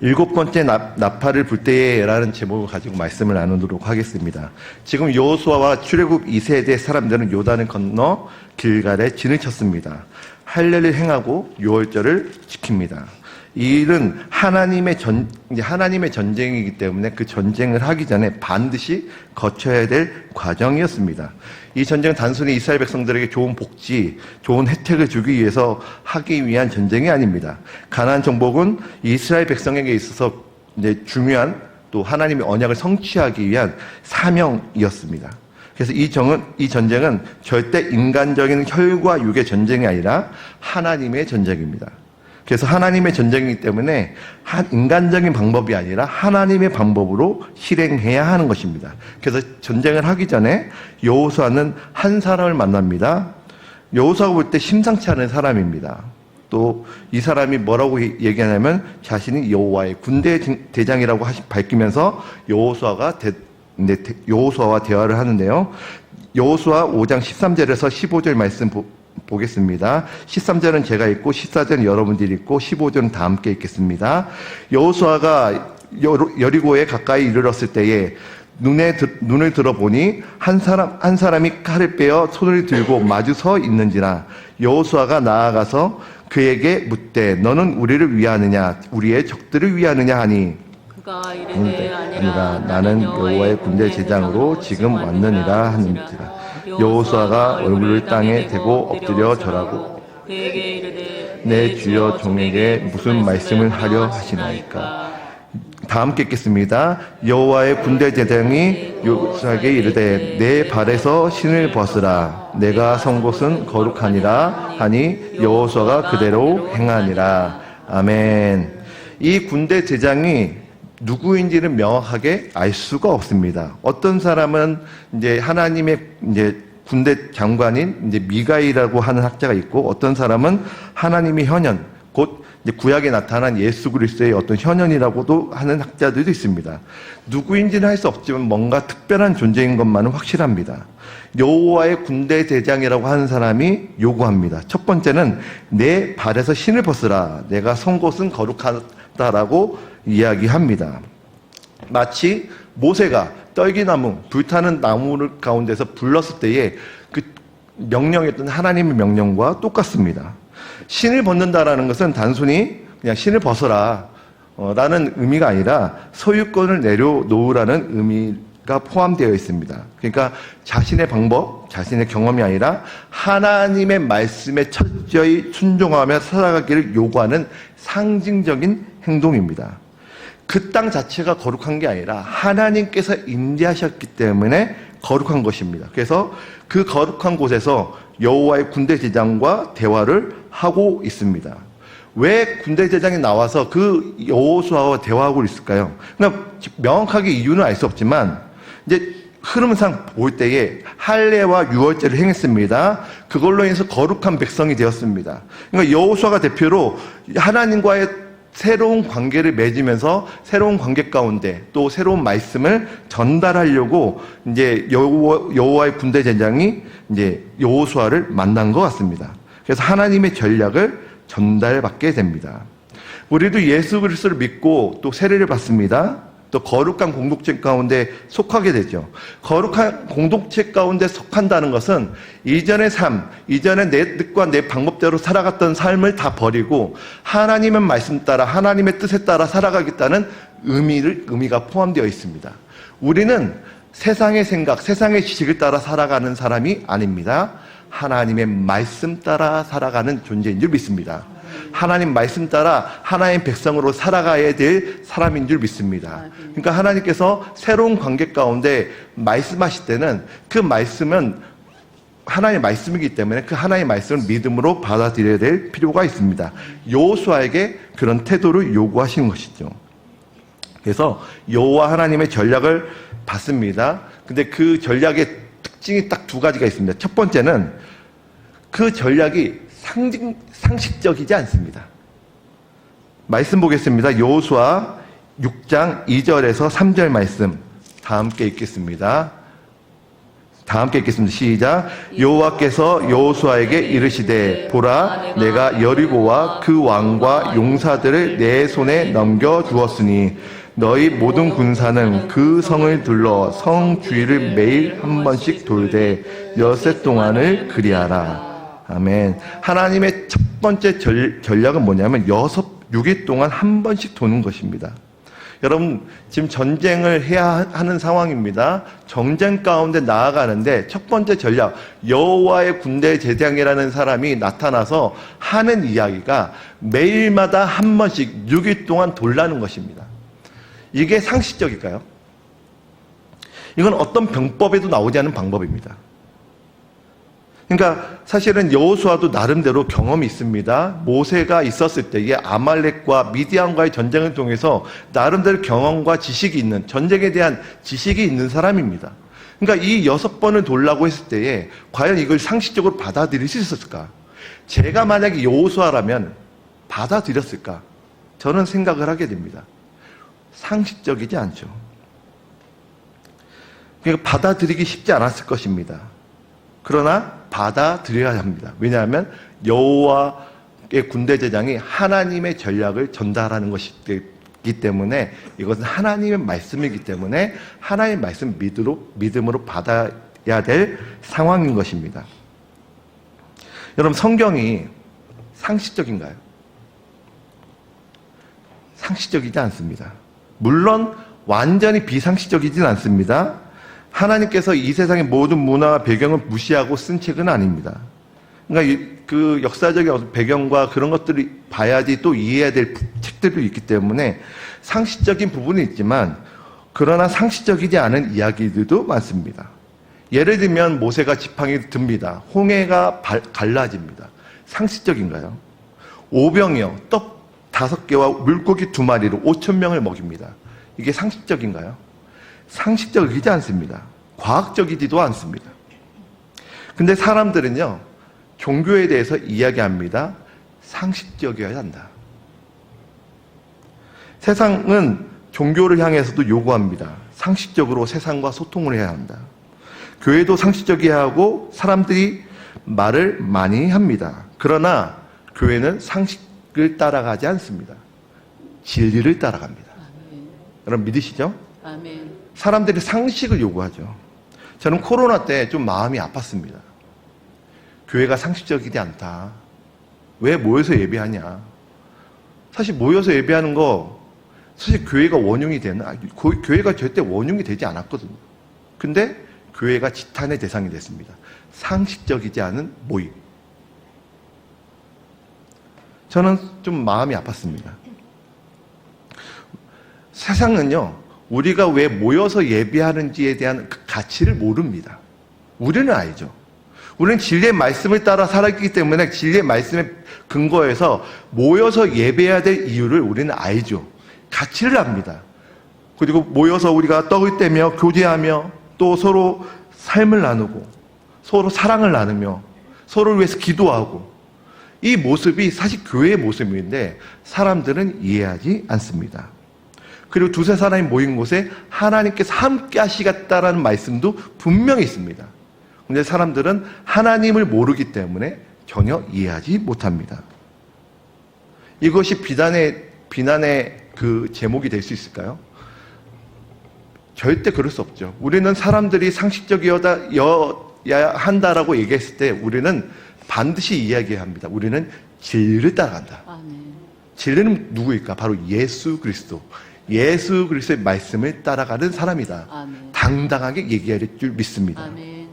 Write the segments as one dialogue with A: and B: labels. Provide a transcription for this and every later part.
A: 일곱 번째 나팔을 불 때에라는 제목을 가지고 말씀을 나누도록 하겠습니다. 지금 여호수아와 출애굽 2세대 사람들은 요단을 건너 길갈에 진을 쳤습니다. 할례를 행하고 유월절을 지킵니다. 이 일은 하나님의 전쟁이기 때문에 그 전쟁을 하기 전에 반드시 거쳐야 될 과정이었습니다. 이 전쟁은 단순히 이스라엘 백성들에게 좋은 복지, 좋은 혜택을 주기 위해서 하기 위한 전쟁이 아닙니다. 가나안 정복은 이스라엘 백성에게 있어서 이제 중요한 또 하나님의 언약을 성취하기 위한 사명이었습니다. 그래서 이 전쟁은 절대 인간적인 혈과 육의 전쟁이 아니라 하나님의 전쟁입니다. 그래서 하나님의 전쟁이기 때문에 인간적인 방법이 아니라 하나님의 방법으로 실행해야 하는 것입니다. 그래서 전쟁을 하기 전에 여호수아는 한 사람을 만납니다. 여호수아가 볼 때 심상치 않은 사람입니다. 또 이 사람이 뭐라고 얘기하냐면 자신이 여호와의 군대 대장이라고 밝히면서 여호수아와 대화를 하는데요. 여호수아 5장 13절에서 15절 말씀 보겠습니다. 13절은 제가 읽고 14절은 여러분들이 읽고 15절은 다 함께 읽겠습니다. 여호수아가 여리고에 가까이 이르렀을 때에 눈을 들어보니 한 사람이 칼을 빼어 손을 들고 마주 서 있는지라. 여호수아가 나아가서 그에게 묻되 너는 우리를 위하느냐 우리의 적들을 위하느냐 하니
B: 그가 이르되 아니라
A: 나는 여호와의 군대 제장으로 지금 왔느니라 하는지라. 여호수아가 얼굴을 땅에 대고 엎드려 절하고
B: 그에게 이르되
A: 내 주여 종에게 무슨 말씀을 하려 하시나이까. 다 함께 읽겠습니다. 여호와의 군대 제장이 여호수아에게 이르되 내 발에서 신을 벗으라. 내가 선 곳은 거룩하니라 하니 여호수아가 그대로 행하니라. 아멘. 이 군대 제장이 누구인지는 명확하게 알 수가 없습니다. 어떤 사람은 이제 하나님의 군대 장관인 미가이라고 하는 학자가 있고, 어떤 사람은 하나님의 현현, 곧 구약에 나타난 예수 그리스도의 어떤 현현이라고도 하는 학자들도 있습니다. 누구인지는 알 수 없지만 뭔가 특별한 존재인 것만은 확실합니다. 여호와의 군대 대장이라고 하는 사람이 요구합니다. 첫 번째는 내 발에서 신을 벗으라. 내가 선 곳은 거룩하다라고 이야기합니다. 마치 모세가 떨기나무, 불타는 나무 가운데서 불렀을 때에 그 명령했던 하나님의 명령과 똑같습니다. 신을 벗는다라는 것은 단순히 그냥 신을 벗어라 라는 의미가 아니라 소유권을 내려놓으라는 의미가 포함되어 있습니다. 그러니까 자신의 방법, 자신의 경험이 아니라 하나님의 말씀에 철저히 순종하며 살아가기를 요구하는 상징적인 행동입니다. 그 땅 자체가 거룩한 게 아니라 하나님께서 인도하셨기 때문에 거룩한 것입니다. 그래서 그 거룩한 곳에서 여호와의 군대 제장과 대화를 하고 있습니다. 왜 군대 제장이 나와서 그 여호수아와 대화하고 있을까요? 그러니까 명확하게 이유는 알 수 없지만 이제 흐름상 볼 때에 할례와 유월절을 행했습니다. 그걸로 인해서 거룩한 백성이 되었습니다. 그러니까 여호수아가 대표로 하나님과의 새로운 관계를 맺으면서 새로운 관계 가운데 또 새로운 말씀을 전달하려고 이제 여호와의 군대 제장이 이제 여호수아를 만난 것 같습니다. 그래서 하나님의 전략을 전달받게 됩니다. 우리도 예수 그리스도를 믿고 또 세례를 받습니다. 또 거룩한 공동체 가운데 속하게 되죠. 거룩한 공동체 가운데 속한다는 것은 이전의 삶, 이전의 내 뜻과 내 방법대로 살아갔던 삶을 다 버리고 하나님의 말씀 따라 하나님의 뜻에 따라 살아가겠다는 의미가 포함되어 있습니다. 우리는 세상의 생각, 세상의 지식을 따라 살아가는 사람이 아닙니다. 하나님의 말씀 따라 살아가는 존재인 줄 믿습니다. 하나님 말씀 따라 하나님 백성으로 살아가야 될 사람인 줄 믿습니다. 그러니까 하나님께서 새로운 관계 가운데 말씀하실 때는 그 말씀은 하나님의 말씀이기 때문에 그 하나님의 말씀을 믿음으로 받아들여야 될 필요가 있습니다. 여호수아에게 그런 태도를 요구하신 것이죠. 그래서 여호와 하나님의 전략을 받습니다. 근데 그 전략의 특징이 딱 두 가지가 있습니다. 첫 번째는 그 전략이 상식적이지 않습니다. 말씀 보겠습니다. 여호수아 6장 2절에서 3절 말씀 다 함께 읽겠습니다. 다 함께 읽겠습니다. 시작. 여호와께서 여호수아에게 이르시되 보라 내가 여리고와 그 왕과 용사들을 내 손에 넘겨 주었으니 너희 모든 군사는 그 성을 둘러 성 주위를 매일 한 번씩 돌되 엿새 동안을 그리하라. 아멘. 하나님의 첫 번째 전략은 뭐냐면 6일 동안 한 번씩 도는 것입니다. 여러분 지금 전쟁을 해야 하는 상황입니다. 전쟁 가운데 나아가는데 첫 번째 전략 여호와의 군대 제장이라는 사람이 나타나서 하는 이야기가 매일마다 한 번씩 6일 동안 돌라는 것입니다. 이게 상식적일까요? 이건 어떤 병법에도 나오지 않은 방법입니다. 그러니까 사실은 여호수아도 나름대로 경험이 있습니다. 모세가 있었을 때에 아말렉과 미디안과의 전쟁을 통해서 나름대로 경험과 지식이 있는, 전쟁에 대한 지식이 있는 사람입니다. 그러니까 이 6번을 돌라고 했을 때에 과연 이걸 상식적으로 받아들일 수 있었을까? 제가 만약에 여호수아라면 받아들였을까? 저는 생각을 하게 됩니다. 상식적이지 않죠. 그러니까 받아들이기 쉽지 않았을 것입니다. 그러나 받아들여야 합니다. 왜냐하면 여호와의 군대 제장이 하나님의 전략을 전달하는 것이기 때문에 이것은 하나님의 말씀이기 때문에 하나님의 말씀 믿음으로 받아야 될 상황인 것입니다. 여러분 성경이 상식적인가요? 상식적이지 않습니다. 물론 완전히 비상식적이진 않습니다. 하나님께서 이 세상의 모든 문화와 배경을 무시하고 쓴 책은 아닙니다. 그러니까 그 역사적인 배경과 그런 것들을 봐야지 또 이해해야 될 책들도 있기 때문에 상식적인 부분이 있지만 그러나 상식적이지 않은 이야기들도 많습니다. 예를 들면 모세가 지팡이를 듭니다. 홍해가 갈라집니다. 상식적인가요? 오병이어 떡 5개와 물고기 2마리로 5,000명을 먹입니다. 이게 상식적인가요? 상식적이지 않습니다. 과학적이지도 않습니다. 근데 사람들은요, 종교에 대해서 이야기합니다. 상식적이어야 한다. 세상은 종교를 향해서도 요구합니다. 상식적으로 세상과 소통을 해야 한다. 교회도 상식적이어야 하고 사람들이 말을 많이 합니다. 그러나 교회는 상식을 따라가지 않습니다. 진리를 따라갑니다.
B: 아멘.
A: 여러분 믿으시죠?
B: 아멘.
A: 사람들이 상식을 요구하죠. 저는 코로나 때 좀 마음이 아팠습니다. 교회가 상식적이지 않다. 왜 모여서 예배하냐. 사실 모여서 예배하는 거 사실 교회가 원흉이 되는, 교회가 절대 원흉이 되지 않았거든요. 근데 교회가 지탄의 대상이 됐습니다. 상식적이지 않은 모임. 저는 좀 마음이 아팠습니다. 세상은요, 우리가 왜 모여서 예배하는지에 대한 그 가치를 모릅니다. 우리는 알죠. 우리는 진리의 말씀을 따라 살았기 때문에 진리의 말씀에 근거해서 모여서 예배해야 될 이유를 우리는 알죠. 가치를 압니다. 그리고 모여서 우리가 떡을 떼며 교제하며 또 서로 삶을 나누고 서로 사랑을 나누며 서로를 위해서 기도하고 이 모습이 사실 교회의 모습인데 사람들은 이해하지 않습니다. 그리고 두세 사람이 모인 곳에 하나님께서 함께 하시겠다라는 말씀도 분명히 있습니다. 그런데 사람들은 하나님을 모르기 때문에 전혀 이해하지 못합니다. 이것이 비난의 그 제목이 될 수 있을까요? 절대 그럴 수 없죠. 우리는 사람들이 상식적이어야 한다라고 얘기했을 때 우리는 반드시 이야기해야 합니다. 우리는 진리를 따라간다.
B: 아멘.
A: 진리는 누구일까? 바로 예수 그리스도. 예수 그리스도의 말씀을 따라가는 사람이다.
B: 아멘.
A: 당당하게 얘기할 줄 믿습니다.
B: 아멘.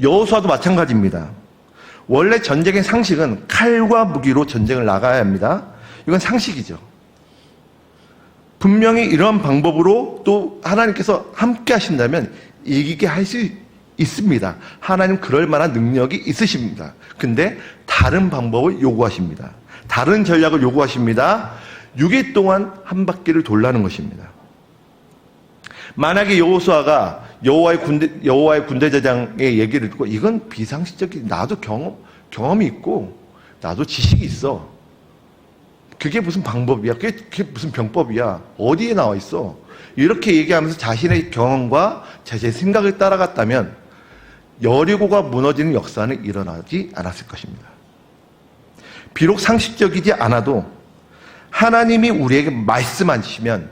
A: 여호수아도 마찬가지입니다. 원래 전쟁의 상식은 칼과 무기로 전쟁을 나가야 합니다. 이건 상식이죠. 분명히 이러한 방법으로 또 하나님께서 함께 하신다면 이기게 할 수 있습니다. 하나님 그럴 만한 능력이 있으십니다. 근데 다른 방법을 요구하십니다. 다른 전략을 요구하십니다. 6일 동안 한 바퀴를 돌라는 것입니다. 만약에 여호수아가 여호와의 군대 제장의 얘기를 듣고 이건 비상식적인, 나도 경험이 있고 나도 지식이 있어. 그게 무슨 방법이야? 그게 무슨 병법이야? 어디에 나와 있어? 이렇게 얘기하면서 자신의 경험과 자신의 생각을 따라갔다면 여리고가 무너지는 역사는 일어나지 않았을 것입니다. 비록 상식적이지 않아도 하나님이 우리에게 말씀하시면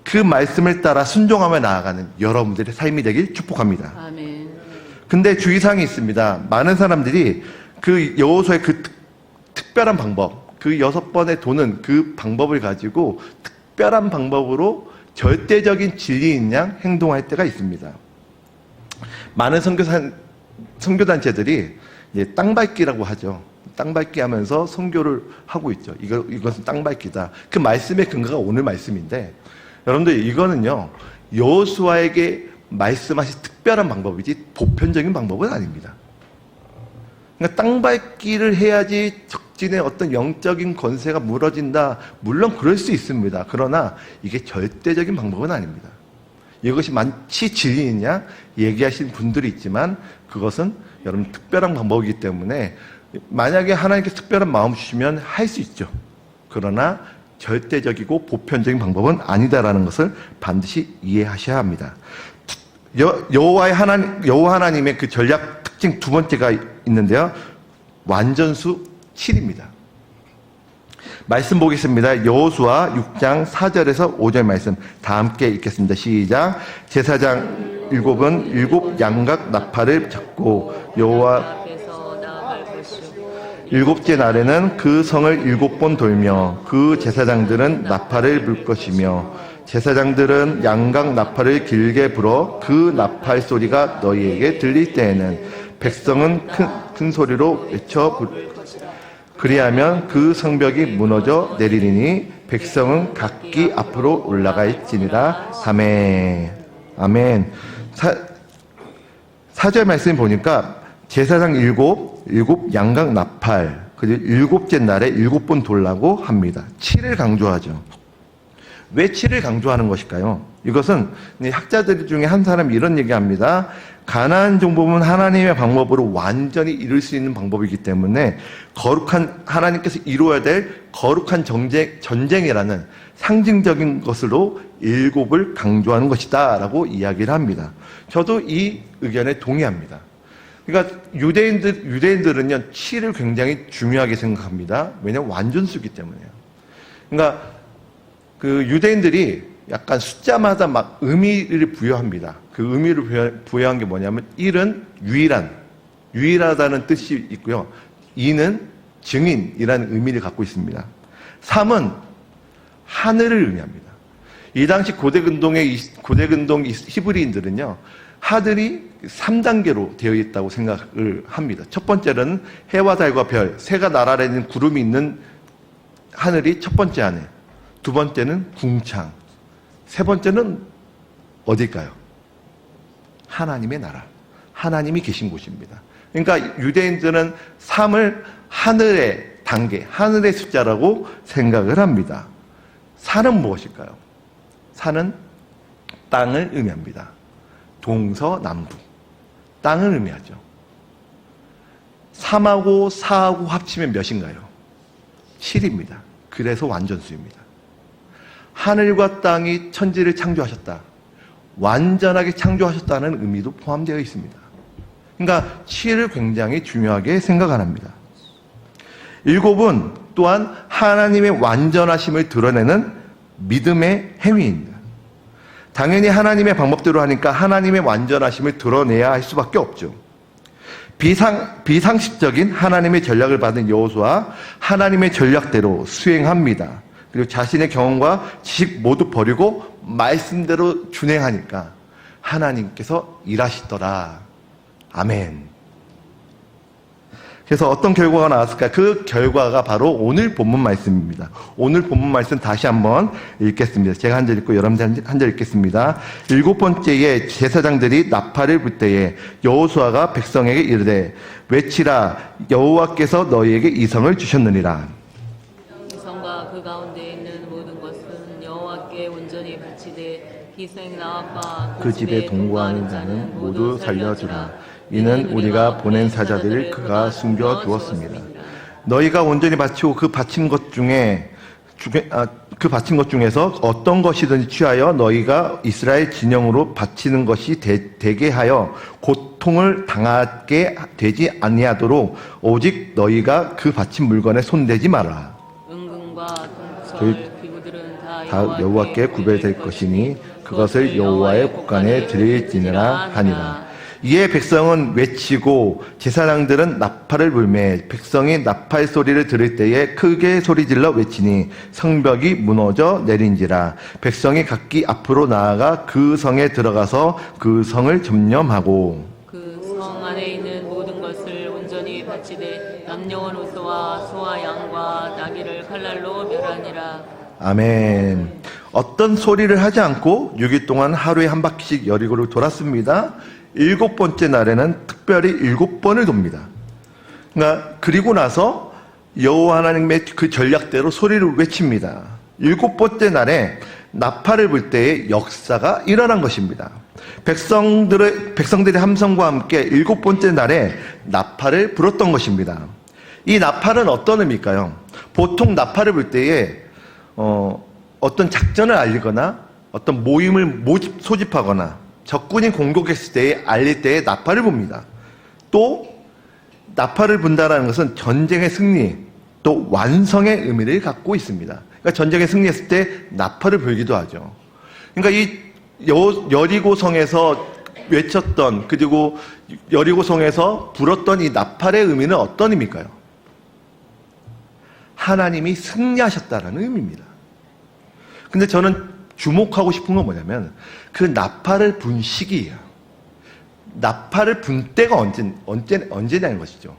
A: 그 말씀을 따라 순종하며 나아가는 여러분들의 삶이 되길 축복합니다.
B: 아멘.
A: 근데 주의사항이 있습니다. 많은 사람들이 그 여호수아의 그 특별한 방법, 그 6번의 도는 그 방법을 가지고 특별한 방법으로 절대적인 진리인 양 행동할 때가 있습니다. 많은 선교단체들이 이제 땅밟기라고 하죠. 땅밟기 하면서 선교를 하고 있죠. 이것은 땅밟기다. 그 말씀의 근거가 오늘 말씀인데, 여러분들 이거는요, 여호수아에게 말씀하신 특별한 방법이지 보편적인 방법은 아닙니다. 그러니까 땅밟기를 해야지 적진의 어떤 영적인 권세가 무너진다. 물론 그럴 수 있습니다. 그러나 이게 절대적인 방법은 아닙니다. 이것이 만치 진리이냐 얘기하시는 분들이 있지만 그것은 여러분 특별한 방법이기 때문에 만약에 하나님께서 특별한 마음 주시면 할 수 있죠. 그러나 절대적이고 보편적인 방법은 아니다라는 것을 반드시 이해하셔야 합니다. 여호와 하나님의 그 전략 특징 두 번째가 있는데요. 완전수 7입니다. 말씀 보겠습니다. 여호수아 6장 4절에서 5절 말씀 다 함께 읽겠습니다. 시작. 제사장 7은 7 양각 나팔을 잡고 여호와
B: 앞에서 나아갈 것이요
A: 7째 날에는 그 성을 7번 돌며 그 제사장들은 나팔을 불 것이며 제사장들은 양각 나팔을 길게 불어 그 나팔 소리가 너희에게 들릴 때에는 백성은 큰 소리로 외쳐 그리하면 그 성벽이 무너져 내리리니 백성은 각기 앞으로 올라갈지니라. 아멘. 아멘. 4절 말씀 보니까 제사장 7 양각 나팔, 그리고 7째 날에 7번 돌라고 합니다. 7을 강조하죠. 왜 7을 강조하는 것일까요? 이것은 학자들 중에 한 사람이 이런 얘기합니다. 가나안 정복은 하나님의 방법으로 완전히 이룰 수 있는 방법이기 때문에 거룩한 하나님께서 이루어야 될 거룩한 전쟁이라는 상징적인 것으로 7을 강조하는 것이다 라고 이야기를 합니다. 저도 이 의견에 동의합니다. 그러니까 유대인들은요 7을 굉장히 중요하게 생각합니다. 왜냐하면 완전수기 때문에요. 그러니까 그 유대인들이 약간 숫자마다 막 의미를 부여합니다. 그 의미를 부여한 게 뭐냐면 1은 유일하다는 뜻이 있고요. 2는 증인이라는 의미를 갖고 있습니다. 3은 하늘을 의미합니다. 이 당시 고대근동 히브리인들은요. 하늘이 3단계로 되어 있다고 생각을 합니다. 첫 번째는 해와 달과 별, 새가 날아다니는 구름이 있는 하늘이 첫 번째 안에, 두 번째는 궁창, 세 번째는 어딜까요? 하나님의 나라, 하나님이 계신 곳입니다. 그러니까 유대인들은 3을 하늘의 단계, 하늘의 숫자라고 생각을 합니다. 4는 무엇일까요? 4는 땅을 의미합니다. 동서남북, 땅을 의미하죠. 3하고 4하고 합치면 몇인가요? 7입니다. 그래서 완전수입니다. 하늘과 땅이 천지를 창조하셨다. 완전하게 창조하셨다는 의미도 포함되어 있습니다. 그러니까 7을 굉장히 중요하게 생각 안 합니다. 7은 또한 하나님의 완전하심을 드러내는 믿음의 행위입니다. 당연히 하나님의 방법대로 하니까 하나님의 완전하심을 드러내야 할 수밖에 없죠. 비상식적인 하나님의 전략을 받은 여호수아 하나님의 전략대로 수행합니다. 그리고 자신의 경험과 지식 모두 버리고 말씀대로 준행하니까 하나님께서 일하시더라. 아멘. 그래서 어떤 결과가 나왔을까? 그 결과가 바로 오늘 본문 말씀입니다. 오늘 본문 말씀 다시 한번 읽겠습니다. 제가 한 절 읽고 여러분들 한 절 읽겠습니다. 7번째에 제사장들이 나팔을 불 때에 여호수아가 백성에게 이르되 외치라 여호와께서 너희에게 이 성을 주셨느니라.
B: 이 성과 그 가운데 있는 모든 것은 여호와께 온전히 바치되 희생 나아빠
A: 그 집에 동거하는 자는 모두 살려주라. 이는 우리가 보낸 사자들을 그가 숨겨 두었습니다. 너희가 온전히 바치고 그 바친 것 중에 그 바친 것 중에서 어떤 것이든지 취하여 너희가 이스라엘 진영으로 바치는 것이 되게 하여 고통을 당하게 되지 아니하도록 오직 너희가 그 바친 물건에 손대지 마라.
B: 은금과
A: 그
B: 동sol 기구들은
A: 다
B: 다
A: 여호와께 구별될 것이니 그것을 여호와의 곳간에 드릴지니라 하니라. 이에 백성은 외치고 제사장들은 나팔을 불매 백성이 나팔 소리를 들을 때에 크게 소리질러 외치니 성벽이 무너져 내린지라. 백성이 각기 앞으로 나아가 그 성에 들어가서 그 성을 점령하고
B: 그 성 안에 있는 모든 것을 온전히 바치되 남녀와 노소와 소와 양과 나귀를 칼날로 멸하니라.
A: 아멘. 어떤 소리를 하지 않고 6일 동안 하루에 한 바퀴씩 여리고를 돌았습니다. 7번째 날에는 특별히 7번을 돕니다. 그러니까 그리고 나서 여호와 하나님의 그 전략대로 소리를 외칩니다. 7번째 날에 나팔을 불 때의 역사가 일어난 것입니다. 백성들의 함성과 함께 7번째 날에 나팔을 불었던 것입니다. 이 나팔은 어떤 의미일까요? 보통 나팔을 불 때에 어떤 작전을 알리거나 어떤 모임을 소집하거나 적군이 공격했을 때에 알릴 때에 나팔을 붑니다. 또 나팔을 분다라는 것은 전쟁의 승리 또 완성의 의미를 갖고 있습니다. 그러니까 전쟁에 승리했을 때 나팔을 불기도 하죠. 그러니까 이 여리고성에서 외쳤던 그리고 여리고성에서 불었던 이 나팔의 의미는 어떤 의미일까요? 하나님이 승리하셨다라는 의미입니다. 근데 저는 주목하고 싶은 건 뭐냐면 그 나팔을 분 시기예요. 나팔을 분 때가 언제냐는 것이죠.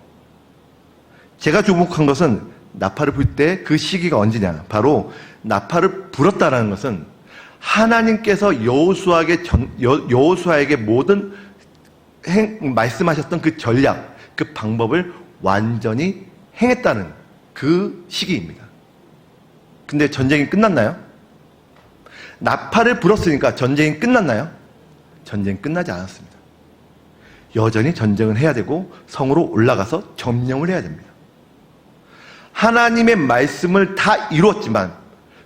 A: 제가 주목한 것은 나팔을 불 때 그 시기가 언제냐. 바로 나팔을 불었다라는 것은 하나님께서 여호수아에게 모든 말씀하셨던 그 전략, 그 방법을 완전히 행했다는 그 시기입니다. 근데 전쟁이 끝났나요? 나팔을 불었으니까 전쟁이 끝났나요? 전쟁이 끝나지 않았습니다. 여전히 전쟁을 해야 되고 성으로 올라가서 점령을 해야 됩니다. 하나님의 말씀을 다 이루었지만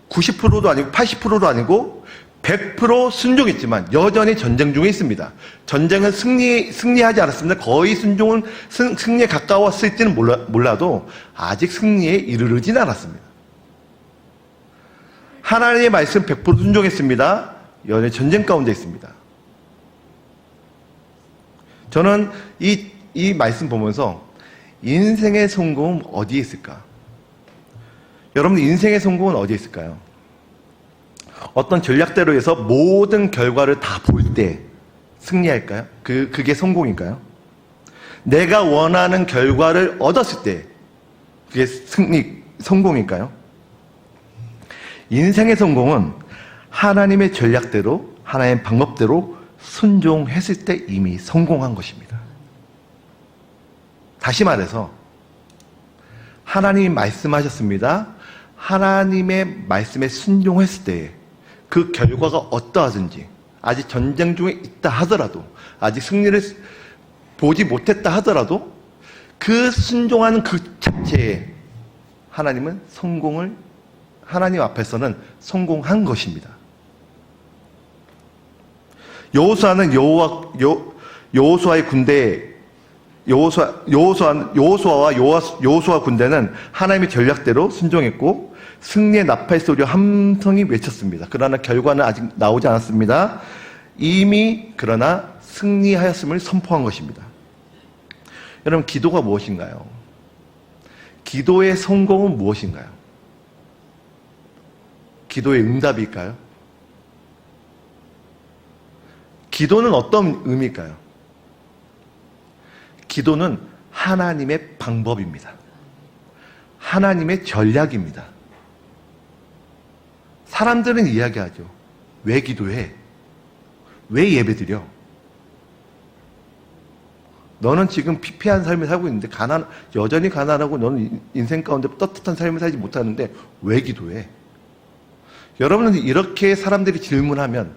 A: 90%도 아니고 80%도 아니고 100% 순종했지만 여전히 전쟁 중에 있습니다. 전쟁은 승리하지 않았습니다. 거의 승리에 가까웠을지는 몰라도 아직 승리에 이르르진 않았습니다. 하나님의 말씀 100% 순종했습니다. 여전히 전쟁 가운데 있습니다. 저는 이 말씀 보면서 인생의 성공은 어디에 있을까? 여러분 인생의 성공은 어디에 있을까요? 어떤 전략대로 해서 모든 결과를 다 볼 때 승리할까요? 그게 성공일까요? 내가 원하는 결과를 얻었을 때 그게 성공일까요? 인생의 성공은 하나님의 전략대로 하나님의 방법대로 순종했을 때 이미 성공한 것입니다. 다시 말해서 하나님이 말씀하셨습니다. 하나님의 말씀에 순종했을 때 그 결과가 어떠하든지 아직 전쟁 중에 있다 하더라도 아직 승리를 보지 못했다 하더라도 그 순종하는 그 자체에 하나님은 하나님 앞에서는 성공한 것입니다. 여호수아는 여호수아의 군대 여호수아와 여호수아 군대는 하나님의 전략대로 순종했고 승리의 나팔 소리와 함성이 외쳤습니다. 그러나 결과는 아직 나오지 않았습니다. 이미 그러나 승리하였음을 선포한 것입니다. 여러분 기도가 무엇인가요? 기도의 성공은 무엇인가요? 기도의 응답일까요? 기도는 어떤 의미일까요? 기도는 하나님의 방법입니다. 하나님의 전략입니다. 사람들은 이야기하죠. 왜 기도해? 왜 예배드려? 너는 지금 피폐한 삶을 살고 있는데 여전히 가난하고 너는 인생 가운데 떳떳한 삶을 살지 못하는데 왜 기도해? 여러분은 이렇게 사람들이 질문하면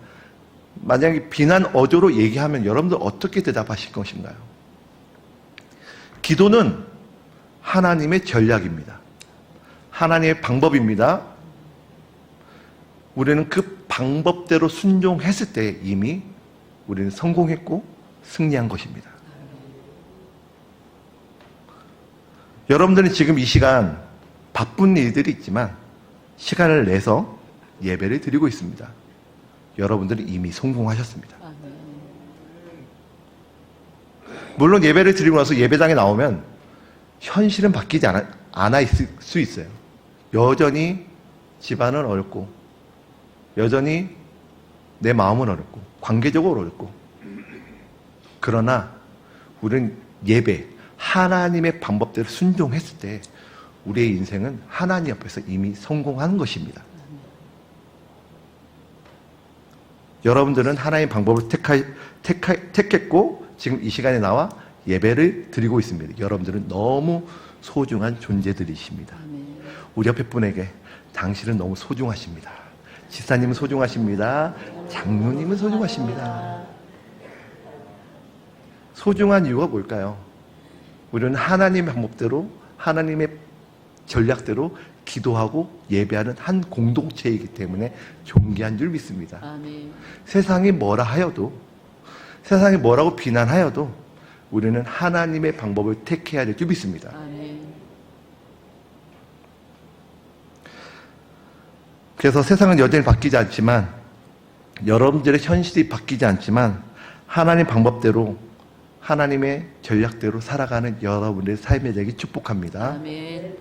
A: 만약에 비난 어조로 얘기하면 여러분들 어떻게 대답하실 것인가요? 기도는 하나님의 전략입니다. 하나님의 방법입니다. 우리는 그 방법대로 순종했을 때 이미 우리는 성공했고 승리한 것입니다. 여러분들은 지금 이 시간 바쁜 일들이 있지만 시간을 내서 예배를 드리고 있습니다. 여러분들은 이미 성공하셨습니다. 물론 예배를 드리고 나서 예배당에 나오면 현실은 바뀌지 않아 있을 수 있어요. 여전히 집안은 어렵고 여전히 내 마음은 어렵고 관계적으로 어렵고, 그러나 우리는 예배, 하나님의 방법대로 순종했을 때 우리의 인생은 하나님 앞에서 이미 성공한 것입니다. 여러분들은 하나님의 방법을 택했고 지금 이 시간에 나와 예배를 드리고 있습니다. 여러분들은 너무 소중한 존재들이십니다. 우리 옆에 분에게 당신은 너무 소중하십니다. 지사님은 소중하십니다. 장로님은 소중하십니다. 소중한 이유가 뭘까요? 우리는 하나님의 방법대로, 하나님의 전략대로 기도하고 예배하는 한 공동체이기 때문에 존귀한 줄 믿습니다.
B: 아멘.
A: 세상이 뭐라 하여도, 세상이 뭐라고 비난하여도 우리는 하나님의 방법을 택해야 될 줄 믿습니다.
B: 아멘.
A: 그래서 세상은 여전히 바뀌지 않지만, 여러분들의 현실이 바뀌지 않지만 하나님 방법대로, 하나님의 전략대로 살아가는 여러분의 삶이 되기 축복합니다.
B: 아멘.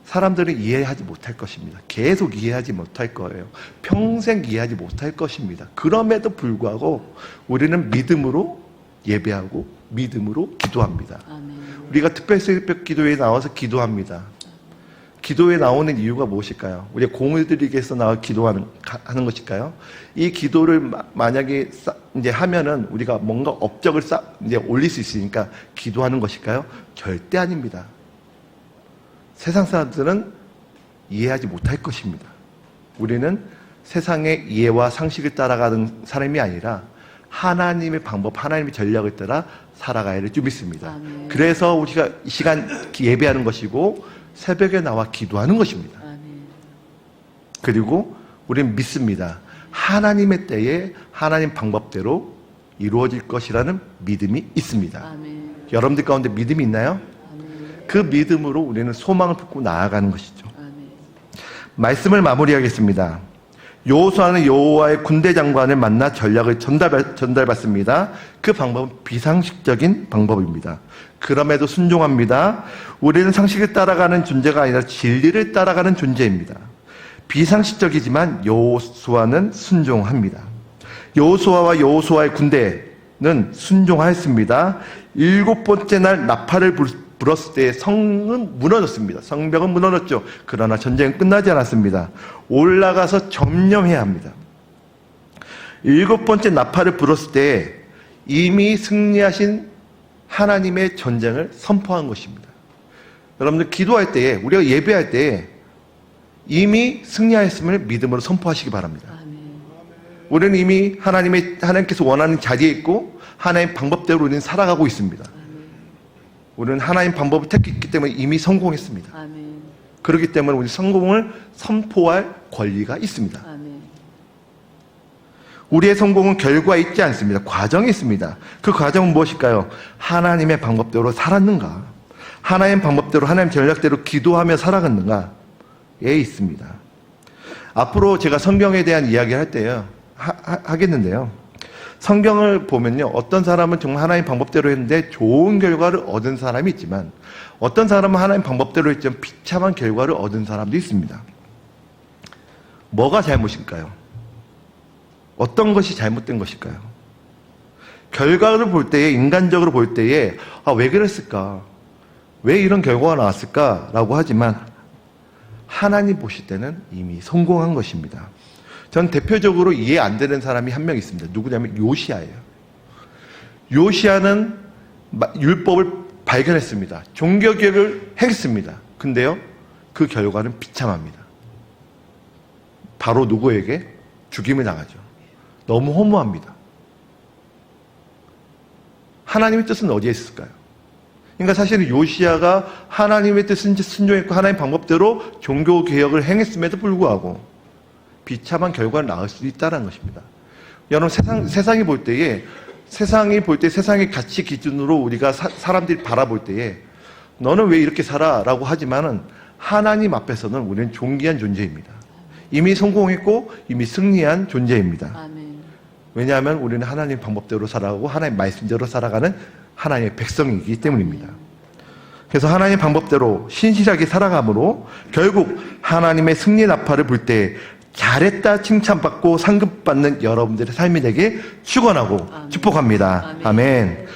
A: 사람들은 이해하지 못할 것입니다. 계속 이해하지 못할 거예요. 평생 이해하지 못할 것입니다. 그럼에도 불구하고 우리는 믿음으로 예배하고 믿음으로 기도합니다.
B: 아멘.
A: 우리가 특별새벽 기도회에 나와서 기도합니다. 기도에 나오는 이유가 무엇일까요? 우리가 공을 들이기 위해서 나와 기도하는 것일까요? 이 기도를 만약에 이제 하면은 우리가 뭔가 업적을 이제 올릴 수 있으니까 기도하는 것일까요? 절대 아닙니다. 세상 사람들은 이해하지 못할 것입니다. 우리는 세상의 이해와 상식을 따라가는 사람이 아니라 하나님의 방법, 하나님의 전략을 따라 살아가야 될 줄 믿습니다.
B: 아멘.
A: 그래서 우리가 이 시간 예배하는 것이고 새벽에 나와 기도하는 것입니다.
B: 아멘.
A: 그리고 우리는 믿습니다. 하나님의 때에 하나님 방법대로 이루어질 것이라는 믿음이 있습니다.
B: 아멘.
A: 여러분들 가운데 믿음이 있나요?
B: 아멘.
A: 그 믿음으로 우리는 소망을 품고 나아가는 것이죠.
B: 아멘.
A: 말씀을 마무리하겠습니다. 여호수아는 여호와의 군대 장관을 만나 전략을 전달받습니다. 그 방법은 비상식적인 방법입니다. 그럼에도 순종합니다. 우리는 상식을 따라가는 존재가 아니라 진리를 따라가는 존재입니다. 비상식적이지만 여호수아는 순종합니다. 여호수아와 여호수아의 군대는 순종하였습니다. 7번째 날 나팔을 불었을 때 성은 무너졌습니다. 성벽은 무너졌죠. 그러나 전쟁은 끝나지 않았습니다. 올라가서 점령해야 합니다. 7번째 나팔을 불었을 때 이미 승리하신 하나님의 전쟁을 선포한 것입니다. 여러분들 기도할 때에, 우리가 예배할 때에 이미 승리하였음을 믿음으로 선포하시기 바랍니다.
B: 아멘.
A: 우리는 이미 하나님께서 원하는 자리에 있고 하나님의 방법대로 우리는 살아가고 있습니다. 우리는 하나님 방법을 택했기 때문에 이미 성공했습니다.
B: 아멘.
A: 그렇기 때문에 우리 성공을 선포할 권리가 있습니다.
B: 아멘.
A: 우리의 성공은 결과에 있지 않습니다. 과정에 있습니다. 그 과정은 무엇일까요? 하나님의 방법대로 살았는가? 하나님 방법대로, 하나님 전략대로 기도하며 살아갔는가에 있습니다. 앞으로 제가 성경에 대한 이야기를 할 때요, 하겠는데요. 성경을 보면요, 어떤 사람은 정말 하나님 방법대로 했는데 좋은 결과를 얻은 사람이 있지만, 어떤 사람은 하나님 방법대로 했지만 비참한 결과를 얻은 사람도 있습니다. 뭐가 잘못일까요? 어떤 것이 잘못된 것일까요? 결과를 볼 때에, 인간적으로 볼 때에 왜 그랬을까? 왜 이런 결과가 나왔을까? 라고 하지만 하나님 보실 때는 이미 성공한 것입니다. 전 대표적으로 이해 안 되는 사람이 한 명 있습니다. 누구냐면 요시아예요. 요시아는 율법을 발견했습니다. 종교개혁을 했습니다. 근데요, 그 결과는 비참합니다. 바로 누구에게? 죽임을 당하죠. 너무 허무합니다. 하나님의 뜻은 어디에 있을까요? 그러니까 사실은 요시아가 하나님의 뜻은 순종했고 하나님 방법대로 종교개혁을 행했음에도 불구하고 비참한 결과를 낳을 수 있다는 것입니다. 여러분 세상이 볼 때에 세상의 가치 기준으로 우리가 사람들이 바라볼 때에 너는 왜 이렇게 살아? 라고 하지만은 하나님 앞에서는 우리는 존귀한 존재입니다. 이미 성공했고 이미 승리한 존재입니다.
B: 아멘.
A: 왜냐하면 우리는 하나님 방법대로 살아가고 하나님 말씀대로 살아가는 하나님의 백성이기 때문입니다. 그래서 하나님 방법대로 신실하게 살아감으로 결국 하나님의 승리 나팔을 불 때 잘했다 칭찬받고 상급받는 여러분들의 삶이 되게 축원하고 축복합니다. 아멘.